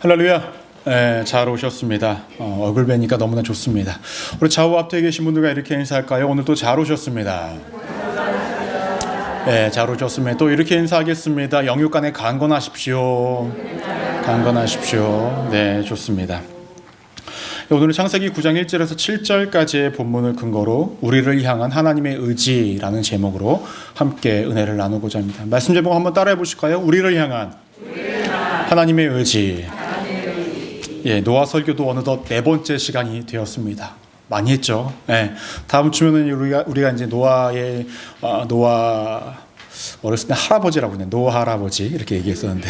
할렐루야. 잘 오셨습니다. 얼굴 뵈니까 너무나 좋습니다. 우리 좌우 앞뒤에 계신 분들과 이렇게 인사할까요? 오늘도 잘 오셨습니다. 잘 오셨습니다. 또 이렇게 인사하겠습니다. 영육간에 강건하십시오. 강건하십시오. 네, 좋습니다. 오늘은 창세기 9장 1절에서 7절까지의 본문을 근거로 우리를 향한 하나님의 의지라는 제목으로 함께 은혜를 나누고자 합니다. 말씀 제목 한번 따라해 보실까요? 우리를 향한 하나님의 의지. 노아 설교도 어느덧 4번째 시간이 되었습니다. 많이 했죠. 다음 주면은 우리가 이제 노아 어렸을 때 할아버지라고 했는데 노아 할아버지 이렇게 얘기했었는데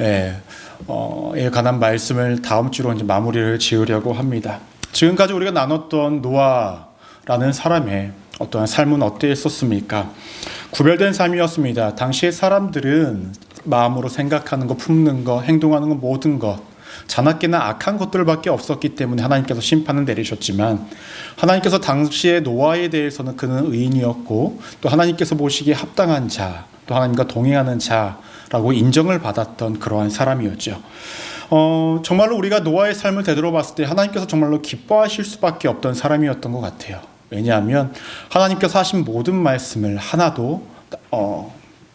에 관한 말씀을 다음 주로 이제 마무리를 지으려고 합니다. 지금까지 우리가 나눴던 노아라는 사람의 어떠한 삶은 어땠었습니까? 구별된 삶이었습니다. 당시의 사람들은 마음으로 생각하는 것, 품는 것, 행동하는 것, 모든 것 잔악계나 악한 것들밖에 없었기 때문에 하나님께서 심판을 내리셨지만, 하나님께서 당시의 노아에 대해서는 그는 의인이었고 또 하나님께서 보시기에 합당한 자, 또 하나님과 동행하는 자라고 인정을 받았던 그러한 사람이었죠. 정말로 우리가 노아의 삶을 되돌아봤을 때 하나님께서 정말로 기뻐하실 수밖에 없던 사람이었던 것 같아요. 왜냐하면 하나님께서 하신 모든 말씀을 하나도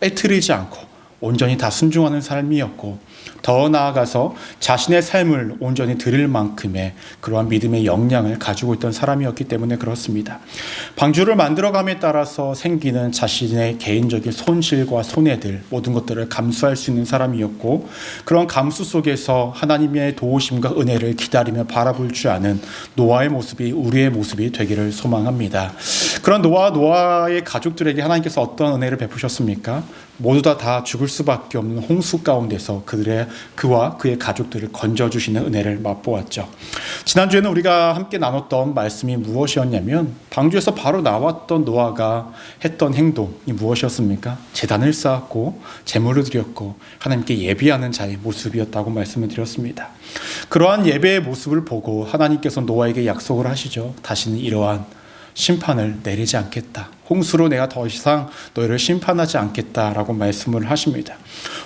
빼뜨리지 않고 온전히 다 순종하는 삶이었고, 더 나아가서 자신의 삶을 온전히 드릴 만큼의 그러한 믿음의 역량을 가지고 있던 사람이었기 때문에 그렇습니다. 방주를 만들어감에 따라서 생기는 자신의 개인적인 손실과 손해들, 모든 것들을 감수할 수 있는 사람이었고, 그런 감수 속에서 하나님의 도우심과 은혜를 기다리며 바라볼 줄 아는 노아의 모습이 우리의 모습이 되기를 소망합니다. 그런 노아의 가족들에게 하나님께서 어떤 은혜를 베푸셨습니까? 모두 다 죽을 수밖에 없는 홍수 가운데서 그와 그의 가족들을 건져주시는 은혜를 맛보았죠. 지난주에는 우리가 함께 나눴던 말씀이 무엇이었냐면, 방주에서 바로 나왔던 노아가 했던 행동이 무엇이었습니까? 제단을 쌓았고 제물을 드렸고 하나님께 예비하는 자의 모습이었다고 말씀을 드렸습니다. 그러한 예배의 모습을 보고 하나님께서 노아에게 약속을 하시죠. 다시는 이러한 심판을 내리지 않겠다. 홍수로 내가 더 이상 너희를 심판하지 않겠다라고 말씀을 하십니다.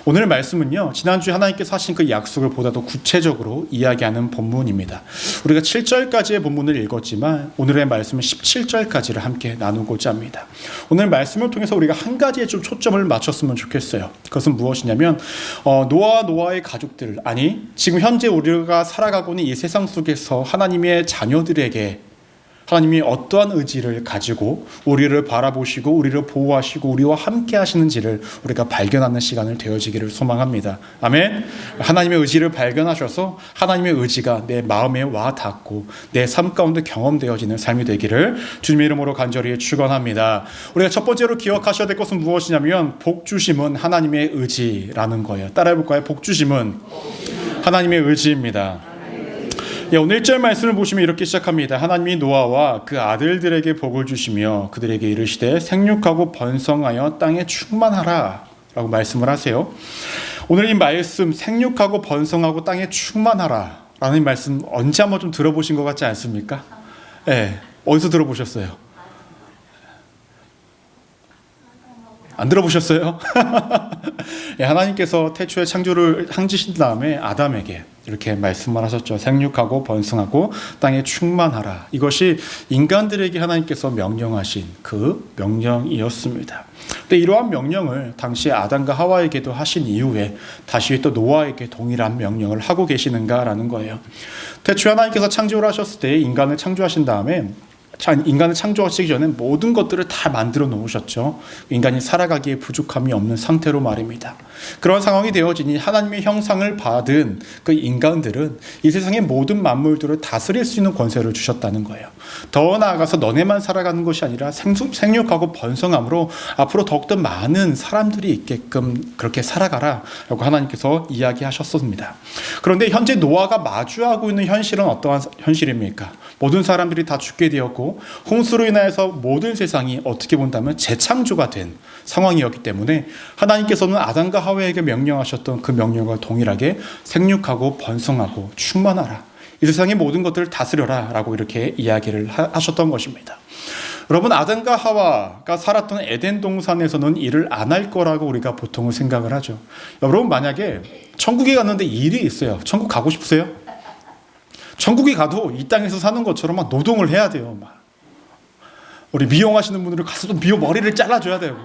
오늘 말씀은요, 지난주에 하나님께서 하신 그 약속을 보다 더 구체적으로 이야기하는 본문입니다. 우리가 7절까지의 본문을 읽었지만 오늘의 말씀은 17절까지를 함께 나누고자 합니다. 오늘 말씀을 통해서 우리가 한 가지에 좀 초점을 맞췄으면 좋겠어요. 그것은 무엇이냐면 노아의 가족들, 아니 지금 현재 우리가 살아가고 있는 이 세상 속에서 하나님의 자녀들에게 하나님이 어떠한 의지를 가지고 우리를 바라보시고 우리를 보호하시고 우리와 함께 하시는지를 우리가 발견하는 시간을 되어지기를 소망합니다. 아멘. 하나님의 의지를 발견하셔서 하나님의 의지가 내 마음에 와 닿고 내 삶 가운데 경험되어지는 삶이 되기를 주님의 이름으로 간절히 축원합니다. 우리가 첫 번째로 기억하셔야 될 것은 무엇이냐면, 복주심은 하나님의 의지라는 거예요. 따라해볼까요? 복주심은 하나님의 의지입니다. 오늘 1절 말씀을 보시면 이렇게 시작합니다. 하나님이 노아와 그 아들들에게 복을 주시며 그들에게 이르시되 생육하고 번성하여 땅에 충만하라 라고 말씀을 하세요. 오늘 이 말씀, 생육하고 번성하고 땅에 충만하라 라는 말씀 언제 한번 좀 들어보신 것 같지 않습니까? 어디서 들어보셨어요? 안 들어보셨어요? 하나님께서 태초에 창조를 항지신 다음에 아담에게 이렇게 말씀을 하셨죠. 생육하고 번성하고 땅에 충만하라. 이것이 인간들에게 하나님께서 명령하신 그 명령이었습니다. 근데 이러한 명령을 당시 아담과 하와에게도 하신 이후에 다시 또 노아에게 동일한 명령을 하고 계시는가라는 거예요. 태초에 하나님께서 창조를 하셨을 때 인간을 창조하신 다음에 인간을 창조하시기 전에 모든 것들을 다 만들어 놓으셨죠. 인간이 살아가기에 부족함이 없는 상태로 말입니다. 그런 상황이 되어지니 하나님의 형상을 받은 그 인간들은 이 세상의 모든 만물들을 다스릴 수 있는 권세를 주셨다는 거예요. 더 나아가서 너네만 살아가는 것이 아니라 생육하고 번성함으로 앞으로 더욱더 많은 사람들이 있게끔 그렇게 살아가라 라고 하나님께서 이야기하셨습니다. 그런데 현재 노아가 마주하고 있는 현실은 어떠한 현실입니까? 모든 사람들이 다 죽게 되었고 홍수로 인하여서 모든 세상이 어떻게 본다면 재창조가 된 상황이었기 때문에 하나님께서는 아담과 하와에게 명령하셨던 그 명령과 동일하게 생육하고 번성하고 충만하라, 이 세상의 모든 것들을 다스려라 라고 이렇게 이야기를 하셨던 것입니다. 여러분, 아담과 하와가 살았던 에덴 동산에서는 일을 안 할 거라고 우리가 보통은 생각을 하죠. 여러분, 만약에 천국에 갔는데 일이 있어요. 천국 가고 싶으세요? 천국에 가도 이 땅에서 사는 것처럼 막 노동을 해야 돼요. 막. 우리 미용하시는 분들은 가서 또 미용 머리를 잘라줘야 되고,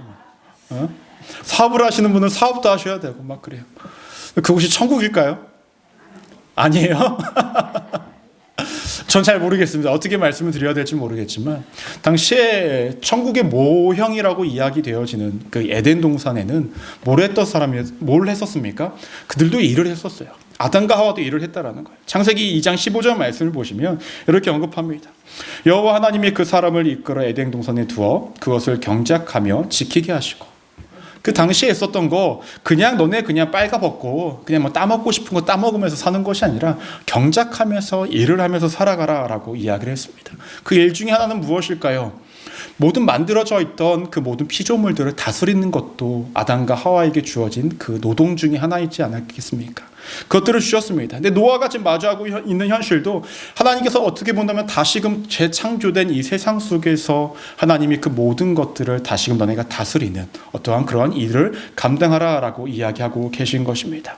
사업을 하시는 분은 사업도 하셔야 되고 막 그래요. 그곳이 천국일까요? 아니에요. 전 잘 모르겠습니다. 어떻게 말씀을 드려야 될지 모르겠지만 당시에 천국의 모형이라고 이야기되어지는 그 에덴 동산에는 뭘 했었습니까? 그들도 일을 했었어요. 아담과 하와도 일을 했다라는 거예요. 창세기 2장 15절 말씀을 보시면 이렇게 언급합니다. 여호와 하나님이 그 사람을 이끌어 에덴 동산에 두어 그것을 경작하며 지키게 하시고, 그 당시에 있었던 거 그냥 너네 그냥 빨가벗고 그냥 뭐 따먹고 싶은 거 따먹으면서 사는 것이 아니라 경작하면서 일을 하면서 살아가라라고 이야기를 했습니다. 그 일 중에 하나는 무엇일까요? 모든 만들어져 있던 그 모든 피조물들을 다스리는 것도 아담과 하와에게 주어진 그 노동 중에 하나이지 않았겠습니까? 그것들을 주셨습니다. 근데 노아가 지금 마주하고 있는 현실도 하나님께서 어떻게 본다면 다시금 재창조된 이 세상 속에서 하나님이 그 모든 것들을 다시금 너네가 다스리는 어떠한 그러한 일을 감당하라라고 이야기하고 계신 것입니다.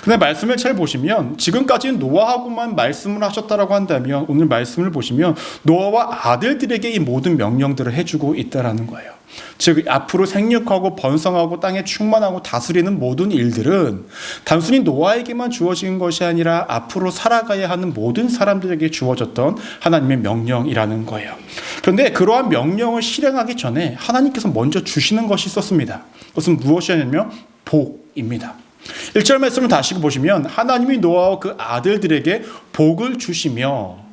근데 말씀을 잘 보시면 지금까지는 노아하고만 말씀을 하셨다라고 한다면 오늘 말씀을 보시면 노아와 아들들에게 이 모든 명령들을 해주고 있다라는 거예요. 즉 앞으로 생육하고 번성하고 땅에 충만하고 다스리는 모든 일들은 단순히 노아에게만 주어진 것이 아니라 앞으로 살아가야 하는 모든 사람들에게 주어졌던 하나님의 명령이라는 거예요. 그런데 그러한 명령을 실행하기 전에 하나님께서 먼저 주시는 것이 있었습니다. 그것은 무엇이냐면 복입니다. 1절 말씀을 다시 보시면 하나님이 노아와 그 아들들에게 복을 주시며,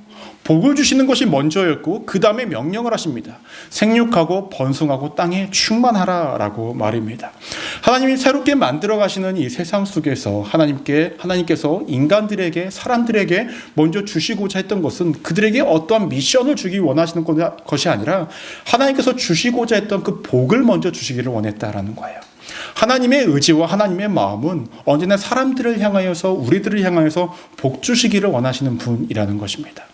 복을 주시는 것이 먼저였고 그 다음에 명령을 하십니다. 생육하고 번성하고 땅에 충만하라라고 말입니다. 하나님이 새롭게 만들어 가시는 이 세상 속에서 하나님께서 인간들에게, 사람들에게 먼저 주시고자 했던 것은 그들에게 어떠한 미션을 주기 원하시는 것이 아니라 하나님께서 주시고자 했던 그 복을 먼저 주시기를 원했다라는 거예요. 하나님의 의지와 하나님의 마음은 언제나 사람들을 향하여서, 우리들을 향하여서 복 주시기를 원하시는 분이라는 것입니다.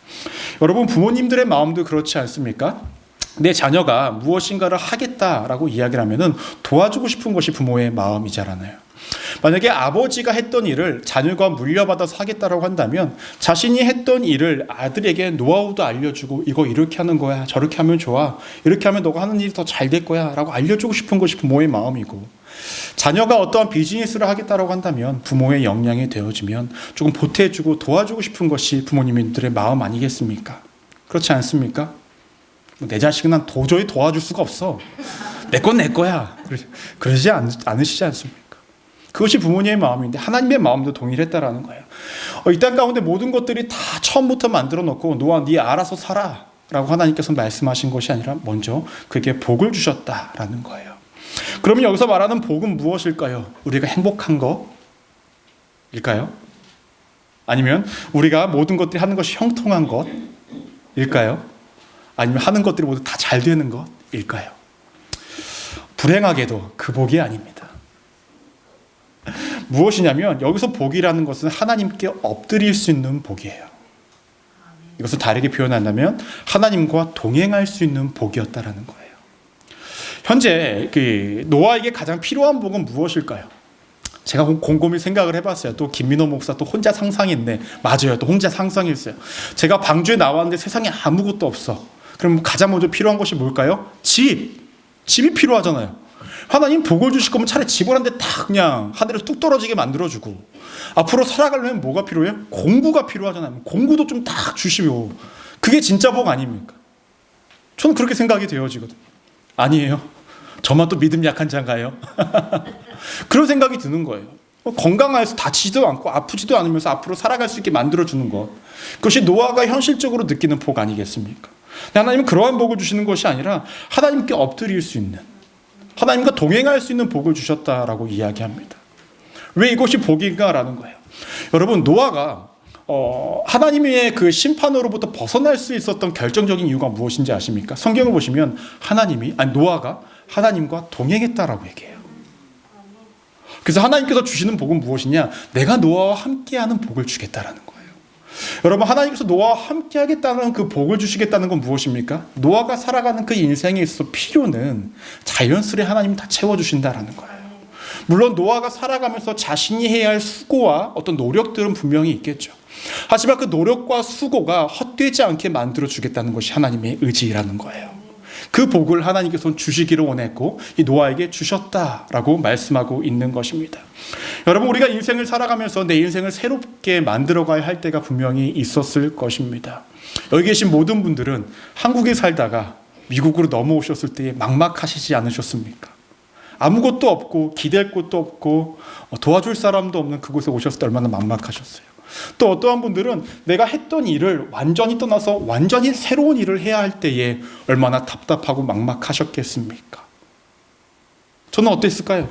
여러분, 부모님들의 마음도 그렇지 않습니까? 내 자녀가 무엇인가를 하겠다라고 이야기를 하면은 도와주고 싶은 것이 부모의 마음이잖아요. 만약에 아버지가 했던 일을 자녀가 물려받아서 하겠다라고 한다면 자신이 했던 일을 아들에게 노하우도 알려주고 이거 이렇게 하는 거야, 저렇게 하면 좋아, 이렇게 하면 너가 하는 일이 더 잘 될 거야 라고 알려주고 싶은 것이 부모의 마음이고, 자녀가 어떠한 비즈니스를 하겠다라고 한다면 부모의 역량이 되어지면 조금 보태주고 도와주고 싶은 것이 부모님들의 마음 아니겠습니까? 그렇지 않습니까? 내 자식은 난 도저히 도와줄 수가 없어, 내 건 내 거야, 그러지 않으시지 않습니까? 그것이 부모님의 마음인데 하나님의 마음도 동일했다라는 거예요. 이 땅 가운데 모든 것들이 다 처음부터 만들어 놓고 노아 네 알아서 살아 라고 하나님께서 말씀하신 것이 아니라 먼저 그에게 복을 주셨다라는 거예요. 그러면 여기서 말하는 복은 무엇일까요? 우리가 행복한 것일까요? 아니면 우리가 모든 것들이 하는 것이 형통한 것일까요? 아니면 하는 것들이 모두 다 잘 되는 것일까요? 불행하게도 그 복이 아닙니다. 무엇이냐면 여기서 복이라는 것은 하나님께 엎드릴 수 있는 복이에요. 이것을 다르게 표현한다면 하나님과 동행할 수 있는 복이었다라는 거예요. 현재 노아에게 가장 필요한 복은 무엇일까요? 제가 곰곰이 생각을 해봤어요. 또 김민호 목사 또 혼자 상상했네. 맞아요. 또 혼자 상상했어요. 제가 방주에 나왔는데 세상에 아무것도 없어. 그럼 가장 먼저 필요한 것이 뭘까요? 집이 필요하잖아요. 하나님 복을 주실 거면 차라리 집을 한 대 딱 그냥 하늘에 뚝 떨어지게 만들어주고, 앞으로 살아가려면 뭐가 필요해요? 공부가 필요하잖아요. 공부도 좀 딱 주시면 그게 진짜 복 아닙니까? 저는 그렇게 생각이 되어지거든요. 아니에요. 저만 또 믿음 약한 자인가요? 그런 생각이 드는 거예요. 건강해서 다치지도 않고 아프지도 않으면서 앞으로 살아갈 수 있게 만들어주는 것, 그것이 노아가 현실적으로 느끼는 복 아니겠습니까? 하나님은 그러한 복을 주시는 것이 아니라 하나님께 엎드릴 수 있는, 하나님과 동행할 수 있는 복을 주셨다라고 이야기합니다. 왜 이것이 복인가라는 거예요. 여러분, 노아가 하나님의 그 심판으로부터 벗어날 수 있었던 결정적인 이유가 무엇인지 아십니까? 성경을 보시면 노아가 하나님과 동행했다라고 얘기해요. 그래서 하나님께서 주시는 복은 무엇이냐? 내가 노아와 함께하는 복을 주겠다라는 거예요. 여러분, 하나님께서 노아와 함께 하겠다는 그 복을 주시겠다는 건 무엇입니까? 노아가 살아가는 그 인생에 있어서 필요는 자연스레 하나님이 다 채워주신다라는 거예요. 물론 노아가 살아가면서 자신이 해야 할 수고와 어떤 노력들은 분명히 있겠죠. 하지만 그 노력과 수고가 헛되지 않게 만들어 주겠다는 것이 하나님의 의지라는 거예요. 그 복을 하나님께서 주시기를 원했고 이 노아에게 주셨다라고 말씀하고 있는 것입니다. 여러분, 우리가 인생을 살아가면서 내 인생을 새롭게 만들어가야 할 때가 분명히 있었을 것입니다. 여기 계신 모든 분들은 한국에 살다가 미국으로 넘어오셨을 때 막막하시지 않으셨습니까? 아무것도 없고 기댈 곳도 없고 도와줄 사람도 없는 그곳에 오셨을 때 얼마나 막막하셨어요. 또 어떠한 분들은 내가 했던 일을 완전히 떠나서 완전히 새로운 일을 해야 할 때에 얼마나 답답하고 막막하셨겠습니까? 저는 어땠을까요?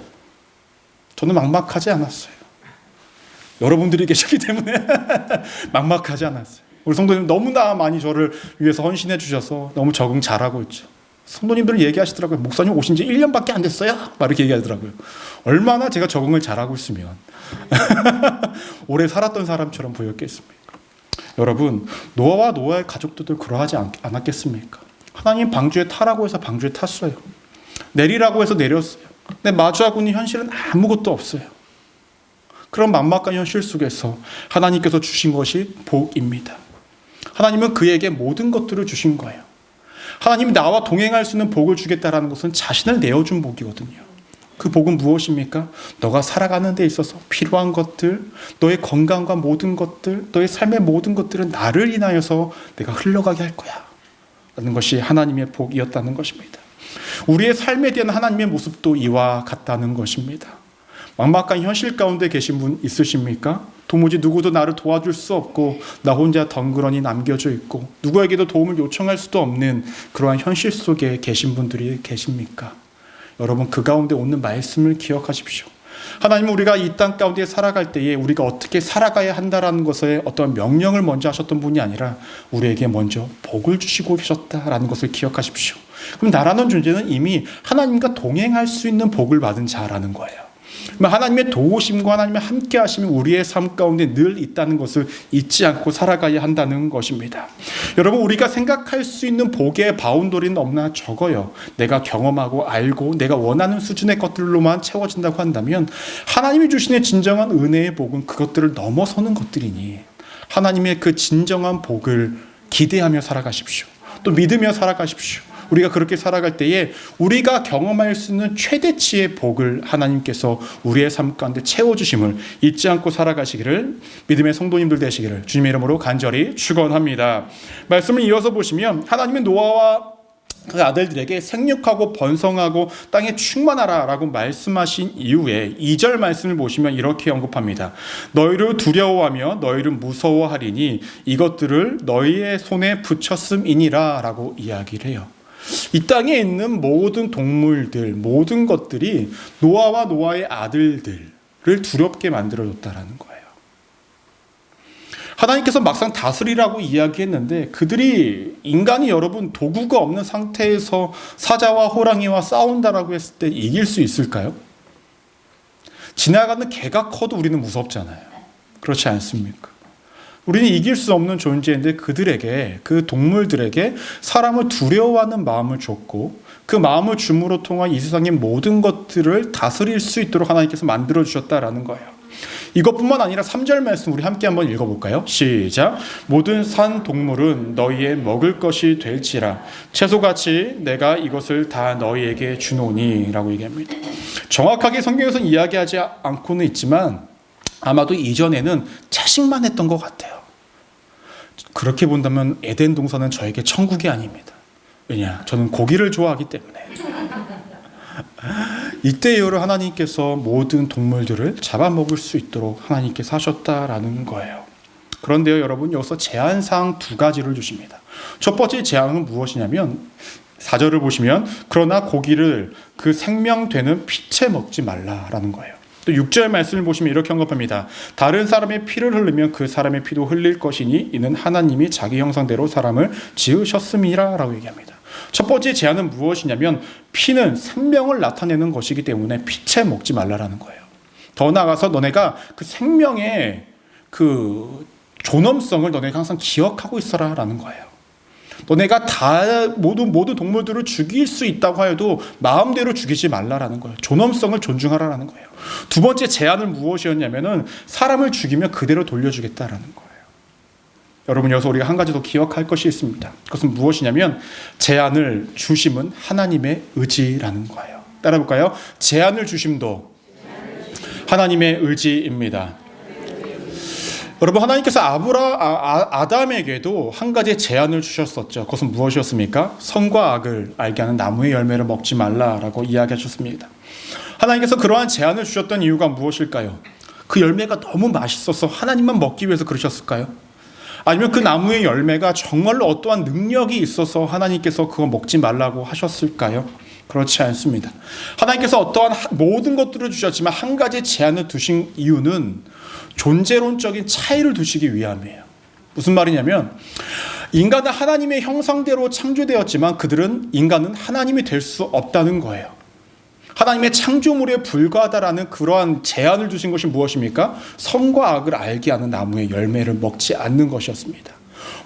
저는 막막하지 않았어요. 여러분들이 계셨기 때문에 막막하지 않았어요. 우리 성도님 너무나 많이 저를 위해서 헌신해 주셔서 너무 적응 잘하고 있죠. 성도님들은 얘기하시더라고요. 목사님 오신 지 1년밖에 안 됐어요? 막 이렇게 얘기하더라고요. 얼마나 제가 적응을 잘하고 있으면 오래 살았던 사람처럼 보였겠습니까? 여러분, 노아와 노아의 가족들도 그러하지 않았겠습니까? 하나님 방주에 타라고 해서 방주에 탔어요. 내리라고 해서 내렸어요. 근데 마주하고 있는 현실은 아무것도 없어요. 그런 막막한 현실 속에서 하나님께서 주신 것이 복입니다. 하나님은 그에게 모든 것들을 주신 거예요. 하나님이 나와 동행할 수 있는 복을 주겠다라는 것은 자신을 내어준 복이거든요. 그 복은 무엇입니까? 너가 살아가는 데 있어서 필요한 것들, 너의 건강과 모든 것들, 너의 삶의 모든 것들은 나를 인하여서 내가 흘러가게 할 거야 라는 것이 하나님의 복이었다는 것입니다. 우리의 삶에 대한 하나님의 모습도 이와 같다는 것입니다. 막막한 현실 가운데 계신 분 있으십니까? 도무지 누구도 나를 도와줄 수 없고 나 혼자 덩그러니 남겨져 있고 누구에게도 도움을 요청할 수도 없는 그러한 현실 속에 계신 분들이 계십니까? 여러분, 그 가운데 오는 말씀을 기억하십시오. 하나님은 우리가 이 땅 가운데 살아갈 때에 우리가 어떻게 살아가야 한다라는 것에 어떤 명령을 먼저 하셨던 분이 아니라 우리에게 먼저 복을 주시고 계셨다라는 것을 기억하십시오. 그럼 나라는 존재는 이미 하나님과 동행할 수 있는 복을 받은 자라는 거예요. 하나님의 도우심과 하나님의 함께 하심이 우리의 삶 가운데 늘 있다는 것을 잊지 않고 살아가야 한다는 것입니다. 여러분, 우리가 생각할 수 있는 복의 바운더리는 너무나 적어요. 내가 경험하고 알고 내가 원하는 수준의 것들로만 채워진다고 한다면 하나님이 주시는 진정한 은혜의 복은 그것들을 넘어서는 것들이니 하나님의 그 진정한 복을 기대하며 살아가십시오. 또 믿으며 살아가십시오. 우리가 그렇게 살아갈 때에 우리가 경험할 수 있는 최대치의 복을 하나님께서 우리의 삶 가운데 채워주심을 잊지 않고 살아가시기를 믿음의 성도님들 되시기를 주님의 이름으로 간절히 축원합니다. 말씀을 이어서 보시면 하나님은 노아와 그 아들들에게 생육하고 번성하고 땅에 충만하라 라고 말씀하신 이후에 2절 말씀을 보시면 이렇게 언급합니다. 너희를 두려워하며 너희를 무서워하리니 이것들을 너희의 손에 붙였음이니라 라고 이야기를 해요. 이 땅에 있는 모든 동물들, 모든 것들이 노아와 노아의 아들들을 두렵게 만들어줬다라는 거예요. 하나님께서 막상 다스리라고 이야기했는데 그들이 인간이 여러분 도구가 없는 상태에서 사자와 호랑이와 싸운다라고 했을 때 이길 수 있을까요? 지나가는 개가 커도 우리는 무섭잖아요. 그렇지 않습니까? 우리는 이길 수 없는 존재인데 그들에게, 그 동물들에게 사람을 두려워하는 마음을 줬고 그 마음을 줌으로 통한 이 세상의 모든 것들을 다스릴 수 있도록 하나님께서 만들어주셨다라는 거예요. 이것뿐만 아니라 3절 말씀 우리 함께 한번 읽어볼까요? 시작. 모든 산 동물은 너희의 먹을 것이 될지라 채소같이 내가 이것을 다 너희에게 주노니 라고 얘기합니다. 정확하게 성경에서는 이야기하지 않고는 있지만 아마도 이전에는 채식만 했던 것 같아요. 그렇게 본다면 에덴 동산은 저에게 천국이 아닙니다. 왜냐? 저는 고기를 좋아하기 때문에. 이때 이후로 하나님께서 모든 동물들을 잡아먹을 수 있도록 하나님께서 하셨다라는 거예요. 그런데요, 여러분, 여기서 제한사항 2가지를 주십니다. 첫 번째 제한은 무엇이냐면 4절을 보시면 그러나 고기를 그 생명되는 피채 먹지 말라라는 거예요. 또 6절 말씀을 보시면 이렇게 언급합니다. 다른 사람의 피를 흘리면 그 사람의 피도 흘릴 것이니 이는 하나님이 자기 형상대로 사람을 지으셨음이라 라고 얘기합니다. 첫 번째 제안은 무엇이냐면 피는 생명을 나타내는 것이기 때문에 피채 먹지 말라라는 거예요. 더 나아가서 너네가 그 생명의 그 존엄성을 너네가 항상 기억하고 있어라 라는 거예요. 너네가 다 모든 동물들을 죽일 수 있다고 하여도 마음대로 죽이지 말라라는 거예요. 존엄성을 존중하라라는 거예요. 두 번째 제안은 무엇이었냐면은 사람을 죽이면 그대로 돌려주겠다라는 거예요. 여러분, 여기서 우리가 한 가지 더 기억할 것이 있습니다. 그것은 무엇이냐면 제안을 주심은 하나님의 의지라는 거예요. 따라볼까요? 제안을 주심도 하나님의 의지입니다. 여러분, 하나님께서 아담에게도 한 가지 제안을 주셨었죠. 그것은 무엇이었습니까? 선과 악을 알게 하는 나무의 열매를 먹지 말라라고 이야기하셨습니다. 하나님께서 그러한 제안을 주셨던 이유가 무엇일까요? 그 열매가 너무 맛있어서 하나님만 먹기 위해서 그러셨을까요? 아니면 그 나무의 열매가 정말로 어떠한 능력이 있어서 하나님께서 그거 먹지 말라고 하셨을까요? 그렇지 않습니다. 하나님께서 어떠한 모든 것들을 주셨지만 한 가지 제안을 두신 이유는 존재론적인 차이를 두시기 위함이에요. 무슨 말이냐면 인간은 하나님의 형상대로 창조되었지만 인간은 하나님이 될 수 없다는 거예요. 하나님의 창조물에 불과하다라는 그러한 제안을 주신 것이 무엇입니까? 선과 악을 알게 하는 나무의 열매를 먹지 않는 것이었습니다.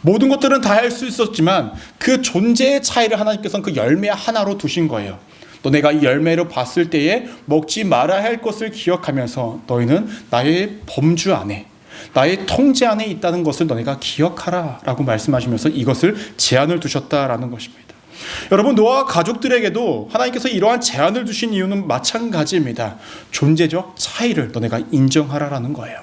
모든 것들은 다 할 수 있었지만 그 존재의 차이를 하나님께서는 그 열매 하나로 두신 거예요. 너네가 이 열매를 봤을 때에 먹지 말아야 할 것을 기억하면서 너희는 나의 범주 안에, 나의 통제 안에 있다는 것을 너네가 기억하라 라고 말씀하시면서 이것을 제안을 두셨다라는 것입니다. 여러분, 노아와 가족들에게도 하나님께서 이러한 제안을 두신 이유는 마찬가지입니다. 존재적 차이를 너네가 인정하라라는 거예요.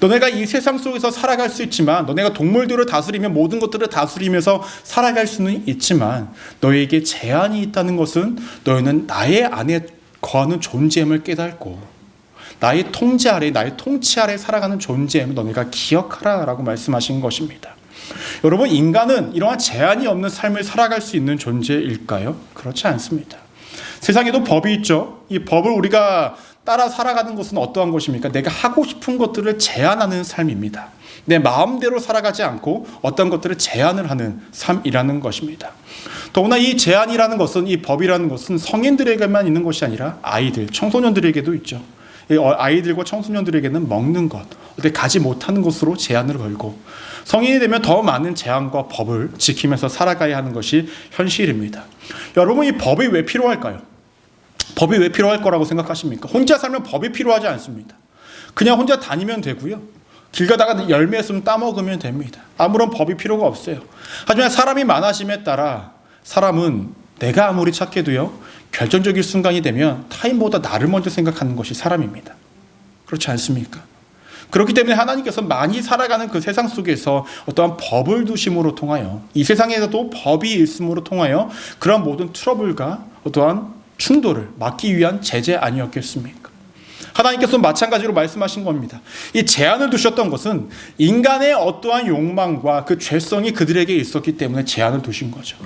너네가 이 세상 속에서 살아갈 수 있지만, 너네가 동물들을 다스리며 모든 것들을 다스리면서 살아갈 수는 있지만, 너에게 제한이 있다는 것은 너희는 나의 안에 거하는 존재임을 깨닫고 나의 통제 아래, 나의 통치 아래 살아가는 존재임을 너네가 기억하라라고 말씀하신 것입니다. 여러분, 인간은 이러한 제한이 없는 삶을 살아갈 수 있는 존재일까요? 그렇지 않습니다. 세상에도 법이 있죠. 이 법을 우리가 따라 살아가는 것은 어떠한 것입니까? 내가 하고 싶은 것들을 제한하는 삶입니다. 내 마음대로 살아가지 않고 어떤 것들을 제한을 하는 삶이라는 것입니다. 더구나 이 제한이라는 것은, 이 법이라는 것은 성인들에게만 있는 것이 아니라 아이들, 청소년들에게도 있죠. 아이들과 청소년들에게는 먹는 것, 어디 가지 못하는 곳으로 제한을 걸고, 성인이 되면 더 많은 제한과 법을 지키면서 살아가야 하는 것이 현실입니다. 여러분, 이 법이 왜 필요할까요? 법이 왜 필요할 거라고 생각하십니까? 혼자 살면 법이 필요하지 않습니다. 그냥 혼자 다니면 되고요. 길 가다가 열매 있으면 따먹으면 됩니다. 아무런 법이 필요가 없어요. 하지만 사람이 많아짐에 따라 사람은 내가 아무리 착해도요, 결정적인 순간이 되면 타인보다 나를 먼저 생각하는 것이 사람입니다. 그렇지 않습니까? 그렇기 때문에 하나님께서 많이 살아가는 그 세상 속에서 어떠한 법을 두심으로 통하여, 이 세상에서도 법이 있음으로 통하여 그런 모든 트러블과 어떠한 충돌을 막기 위한 제재 아니었겠습니까? 하나님께서 마찬가지로 말씀하신 겁니다. 이 제한을 두셨던 것은 인간의 어떠한 욕망과 그 죄성이 그들에게 있었기 때문에 제한을 두신 거죠.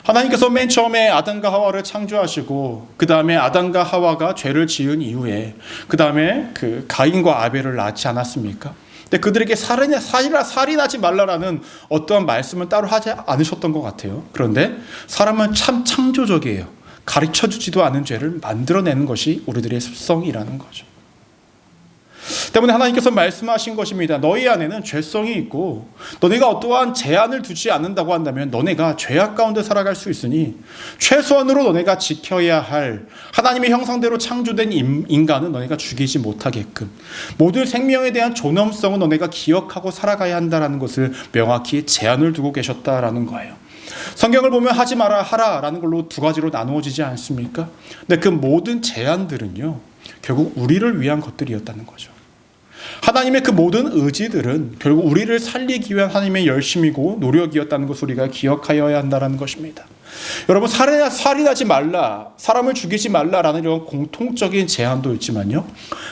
하나님께서 맨 처음에 아담과 하와를 창조하시고, 그 다음에 아담과 하와가 죄를 지은 이후에 그 다음에 그 가인과 아벨을 낳지 않았습니까? 근데 그들에게 살인하지 말라라는 어떠한 말씀을 따로 하지 않으셨던 것 같아요. 그런데 사람은 참 창조적이에요. 가르쳐주지도 않은 죄를 만들어내는 것이 우리들의 습성이라는 거죠. 때문에 하나님께서 말씀하신 것입니다. 너희 안에는 죄성이 있고, 너네가 어떠한 제한을 두지 않는다고 한다면 너네가 죄악 가운데 살아갈 수 있으니, 최소한으로 너네가 지켜야 할 하나님의 형상대로 창조된 인간은 너네가 죽이지 못하게끔, 모든 생명에 대한 존엄성은 너네가 기억하고 살아가야 한다는 것을 명확히 제한을 두고 계셨다라는 거예요. 성경을 보면 하지 마라, 하라라는 걸로 두 가지로 나누어지지 않습니까? 근데 그 모든 제한들은요, 결국 우리를 위한 것들이었다는 거죠. 하나님의 그 모든 의지들은 결국 우리를 살리기 위한 하나님의 열심이고 노력이었다는 것을 우리가 기억하여야 한다는 것입니다. 여러분, 살인하지 말라, 사람을 죽이지 말라라는 이런 공통적인 제한도 있지만요,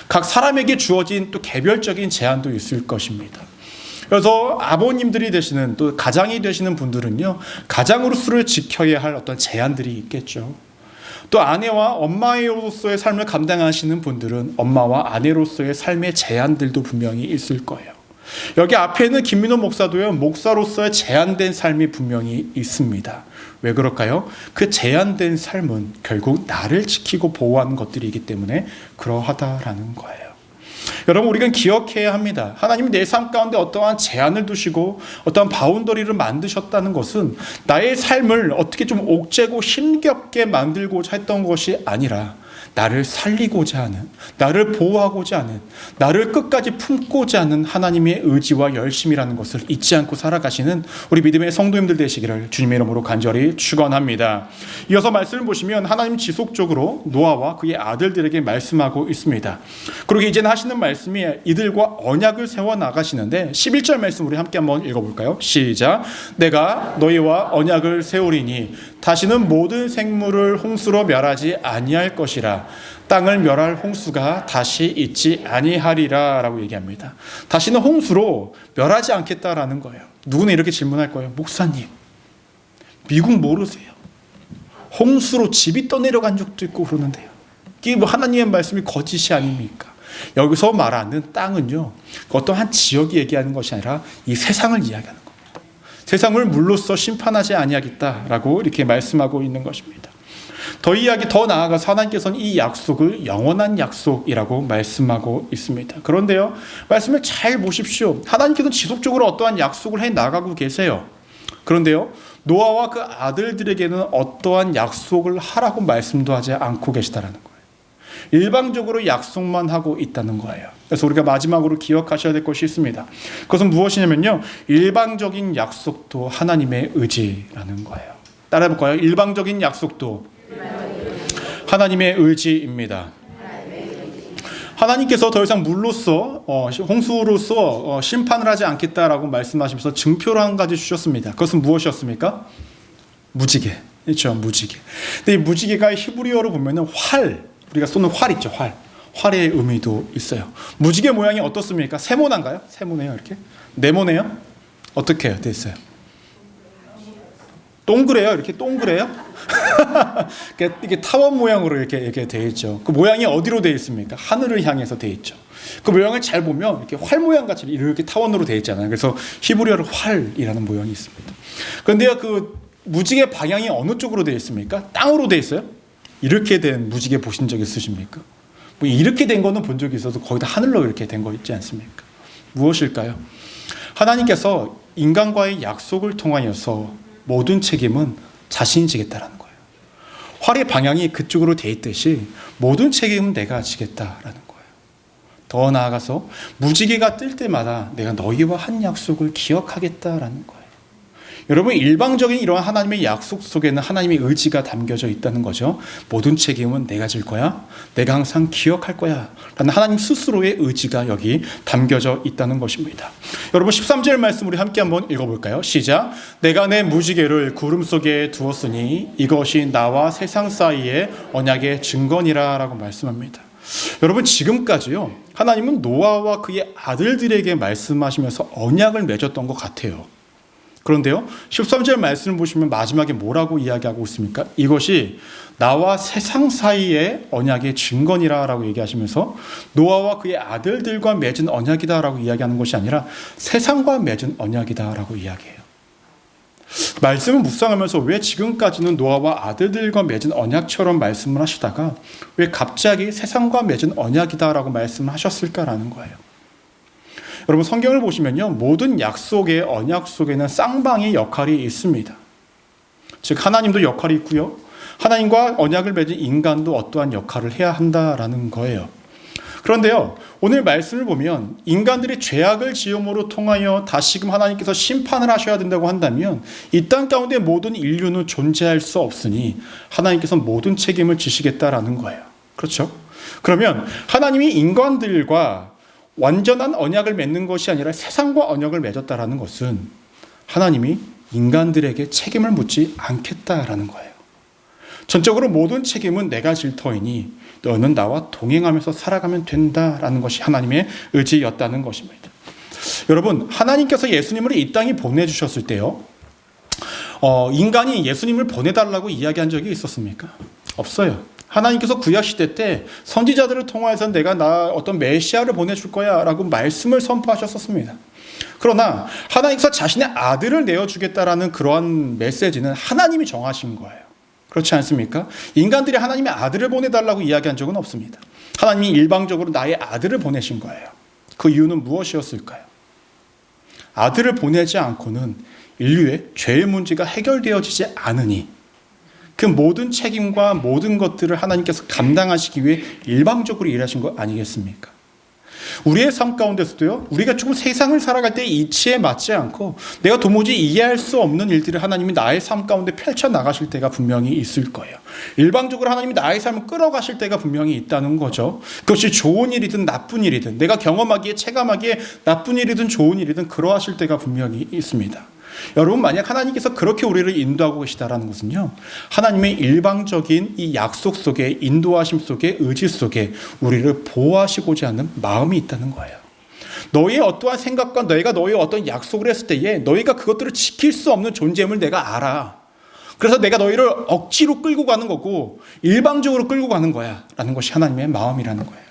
각 사람에게 주어진 또 개별적인 제한도 있을 것입니다. 그래서 아버님들이 되시는, 또 가장이 되시는 분들은요, 가장으로서를 지켜야 할 어떤 제한들이 있겠죠. 또 아내와 엄마로서의 삶을 감당하시는 분들은 엄마와 아내로서의 삶의 제한들도 분명히 있을 거예요. 여기 앞에 있는 김민호 목사도요, 목사로서의 제한된 삶이 분명히 있습니다. 왜 그럴까요? 그 제한된 삶은 결국 나를 지키고 보호하는 것들이기 때문에 그러하다라는 거예요. 여러분, 우리가 기억해야 합니다. 하나님이 내 삶 가운데 어떠한 제한을 두시고 어떠한 바운더리를 만드셨다는 것은 나의 삶을 어떻게 좀 옥죄고 힘겹게 만들고자 했던 것이 아니라 나를 살리고자 하는, 나를 보호하고자 하는, 나를 끝까지 품고자 하는 하나님의 의지와 열심이라는 것을 잊지 않고 살아가시는 우리 믿음의 성도님들 되시기를 주님의 이름으로 간절히 축원합니다. 이어서 말씀을 보시면 하나님 지속적으로 노아와 그의 아들들에게 말씀하고 있습니다. 그리고 이제는 하시는 말씀이 이들과 언약을 세워 나가시는데 11절 말씀 우리 함께 한번 읽어볼까요? 시작. 내가 너희와 언약을 세우리니 다시는 모든 생물을 홍수로 멸하지 아니할 것이라. 땅을 멸할 홍수가 다시 있지 아니하리라 라고 얘기합니다. 다시는 홍수로 멸하지 않겠다라는 거예요. 누구는 이렇게 질문할 거예요. 목사님, 미국 모르세요? 홍수로 집이 떠내려간 적도 있고 그러는데요. 이게 뭐 하나님의 말씀이 거짓이 아닙니까? 여기서 말하는 땅은요, 어떤 한 지역이 얘기하는 것이 아니라 이 세상을 이야기하는 겁니다. 세상을 물로써 심판하지 아니하겠다라고 이렇게 말씀하고 있는 것입니다. 더 나아가서 하나님께서는 이 약속을 영원한 약속이라고 말씀하고 있습니다. 그런데요, 말씀을 잘 보십시오. 하나님께서는 지속적으로 어떠한 약속을 해 나가고 계세요. 그런데요, 노아와 그 아들들에게는 어떠한 약속을 하라고 말씀도 하지 않고 계시다라는 거예요. 일방적으로 약속만 하고 있다는 거예요. 그래서 우리가 마지막으로 기억하셔야 될 것이 있습니다. 그것은 무엇이냐면요, 일방적인 약속도 하나님의 의지라는 거예요. 따라해볼까요? 일방적인 약속도 하나님의 의지입니다. 하나님께서 더 이상 물로써 홍수로서 심판을 하지 않겠다라고 말씀하시면서 증표를 한 가지 주셨습니다. 그것은 무엇이었습니까? 무지개. 그렇죠, 무지개. 근데 이 무지개가 히브리어로 보면은 우리가 쏘는 활 있죠, 활의 의미도 있어요. 무지개 모양이 어떻습니까? 세모난가요? 세모네요, 이렇게? 네모네요? 어떻게 해요? 됐어요. 동그래요? 이렇게 동그래요? 이게 타원 모양으로 이렇게 되어 있죠. 그 모양이 어디로 되어 있습니까? 하늘을 향해서 되어 있죠. 그 모양을 잘 보면 이렇게 활 모양 같이 이렇게 타원으로 되어 있잖아요. 그래서 히브리어로 활이라는 모양이 있습니다. 그런데요, 그 무지개 방향이 어느 쪽으로 되어 있습니까? 땅으로 되어 있어요? 이렇게 된 무지개 보신 적 있으십니까? 뭐 이렇게 된 거는 본 적이 있어도 거의 다 하늘로 이렇게 된 거 있지 않습니까? 무엇일까요? 하나님께서 인간과의 약속을 통하여서 모든 책임은 자신이 지겠다라는 거예요. 활의 방향이 그쪽으로 돼 있듯이 모든 책임은 내가 지겠다라는 거예요. 더 나아가서 무지개가 뜰 때마다 내가 너희와 한 약속을 기억하겠다라는 거예요. 여러분, 일방적인 이러한 하나님의 약속 속에는 하나님의 의지가 담겨져 있다는 거죠. 모든 책임은 내가 질 거야. 내가 항상 기억할 거야. 라는 하나님 스스로의 의지가 여기 담겨져 있다는 것입니다. 여러분, 13절 말씀 우리 함께 한번 읽어볼까요? 시작. 내가 내 무지개를 구름 속에 두었으니 이것이 나와 세상 사이의 언약의 증거니라 라고 말씀합니다. 여러분, 지금까지요, 하나님은 노아와 그의 아들들에게 말씀하시면서 언약을 맺었던 것 같아요. 그런데요, 13절 말씀을 보시면 마지막에 뭐라고 이야기하고 있습니까? 이것이 나와 세상 사이의 언약의 증거니라라고 얘기하시면서 노아와 그의 아들들과 맺은 언약이다라고 이야기하는 것이 아니라 세상과 맺은 언약이다라고 이야기해요. 말씀을 묵상하면서 왜 지금까지는 노아와 아들들과 맺은 언약처럼 말씀을 하시다가 왜 갑자기 세상과 맺은 언약이다라고 말씀을 하셨을까라는 거예요. 여러분, 성경을 보시면요, 모든 약속의 언약 속에는 쌍방의 역할이 있습니다. 즉, 하나님도 역할이 있고요, 하나님과 언약을 맺은 인간도 어떠한 역할을 해야 한다라는 거예요. 그런데요, 오늘 말씀을 보면 인간들이 죄악을 지음으로 통하여 다시금 하나님께서 심판을 하셔야 된다고 한다면 이 땅 가운데 모든 인류는 존재할 수 없으니 하나님께서 모든 책임을 지시겠다라는 거예요. 그렇죠? 그러면 하나님이 인간들과 완전한 언약을 맺는 것이 아니라 세상과 언약을 맺었다라는 것은 하나님이 인간들에게 책임을 묻지 않겠다라는 거예요. 전적으로 모든 책임은 내가 질 터이니 너는 나와 동행하면서 살아가면 된다라는 것이 하나님의 의지였다는 것입니다. 여러분, 하나님께서 예수님을 이 땅에 보내주셨을 때요, 인간이 예수님을 보내달라고 이야기한 적이 있었습니까? 없어요. 하나님께서 구약시대 때 선지자들을 통해서 내가 어떤 메시아를 보내줄 거야 라고 말씀을 선포하셨었습니다. 그러나 하나님께서 자신의 아들을 내어주겠다라는 그러한 메시지는 하나님이 정하신 거예요. 그렇지 않습니까? 인간들이 하나님의 아들을 보내달라고 이야기한 적은 없습니다. 하나님이 일방적으로 나의 아들을 보내신 거예요. 그 이유는 무엇이었을까요? 아들을 보내지 않고는 인류의 죄의 문제가 해결되어지지 않으니 그 모든 책임과 모든 것들을 하나님께서 감당하시기 위해 일방적으로 일하신 거 아니겠습니까? 우리의 삶 가운데서도요, 우리가 조금 세상을 살아갈 때 이치에 맞지 않고 내가 도무지 이해할 수 없는 일들을 하나님이 나의 삶 가운데 펼쳐나가실 때가 분명히 있을 거예요. 일방적으로 하나님이 나의 삶을 끌어가실 때가 분명히 있다는 거죠. 그것이 좋은 일이든 나쁜 일이든, 내가 경험하기에 체감하기에 나쁜 일이든 좋은 일이든 그러하실 때가 분명히 있습니다. 여러분, 만약 하나님께서 그렇게 우리를 인도하고 계시다라는 것은요, 하나님의 일방적인 이 약속 속에, 인도하심 속에, 의지 속에 우리를 보호하시고자 하는 마음이 있다는 거예요. 너희의 어떠한 생각과 너희가 너희의 어떤 약속을 했을 때에 너희가 그것들을 지킬 수 없는 존재임을 내가 알아. 그래서 내가 너희를 억지로 끌고 가는 거고 일방적으로 끌고 가는 거야 라는 것이 하나님의 마음이라는 거예요.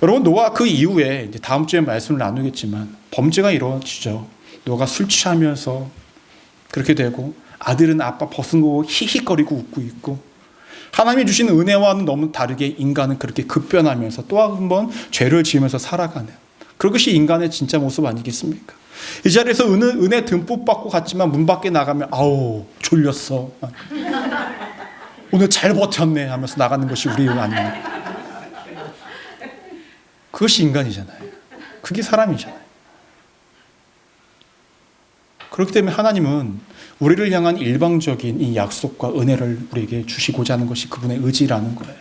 여러분, 노아 그 이후에 이제 다음 주에 말씀을 나누겠지만 범죄가 이루어지죠. 노아가 술 취하면서 그렇게 되고, 아들은 아빠 벗은 거 히히거리고 웃고 있고, 하나님이 주신 은혜와는 너무 다르게 인간은 그렇게 급변하면서 또 한 번 죄를 지으면서 살아가는, 그것이 인간의 진짜 모습 아니겠습니까? 이 자리에서 은혜 듬뿍 받고 갔지만 문 밖에 나가면 아우 졸렸어, 오늘 잘 버텼네 하면서 나가는 것이 우리 아닙니까? 그것이 인간이잖아요. 그게 사람이잖아요. 그렇기 때문에 하나님은 우리를 향한 일방적인 이 약속과 은혜를 우리에게 주시고자 하는 것이 그분의 의지라는 거예요.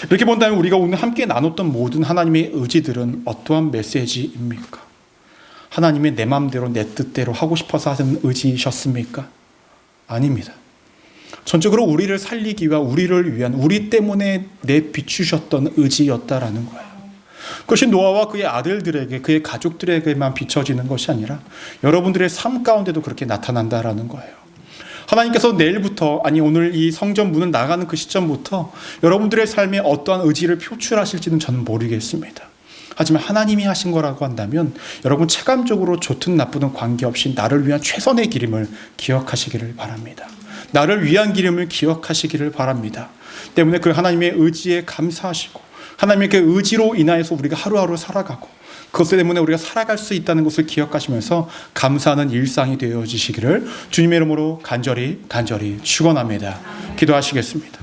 이렇게 본다면 우리가 오늘 함께 나눴던 모든 하나님의 의지들은 어떠한 메시지입니까? 하나님의 내 마음대로 내 뜻대로 하고 싶어서 하는 의지이셨습니까? 아닙니다. 전적으로 우리를 살리기 위한, 우리를 위한, 우리 때문에 내비추셨던 의지였다라는 거예요. 그것이 노아와 그의 아들들에게, 그의 가족들에게만 비춰지는 것이 아니라 여러분들의 삶 가운데도 그렇게 나타난다라는 거예요. 하나님께서 내일부터, 아니 오늘 이 성전 문을 나가는 그 시점부터 여러분들의 삶에 어떠한 의지를 표출하실지는 저는 모르겠습니다. 하지만 하나님이 하신 거라고 한다면 여러분 체감적으로 좋든 나쁘든 관계없이 나를 위한 최선의 기름을 기억하시기를 바랍니다. 나를 위한 기름을 기억하시기를 바랍니다. 때문에 그 하나님의 의지에 감사하시고 하나님의 그 의지로 인하여서 우리가 하루하루 살아가고 그것 때문에 우리가 살아갈 수 있다는 것을 기억하시면서 감사하는 일상이 되어지시기를 주님의 이름으로 간절히 축원합니다. 기도하시겠습니다.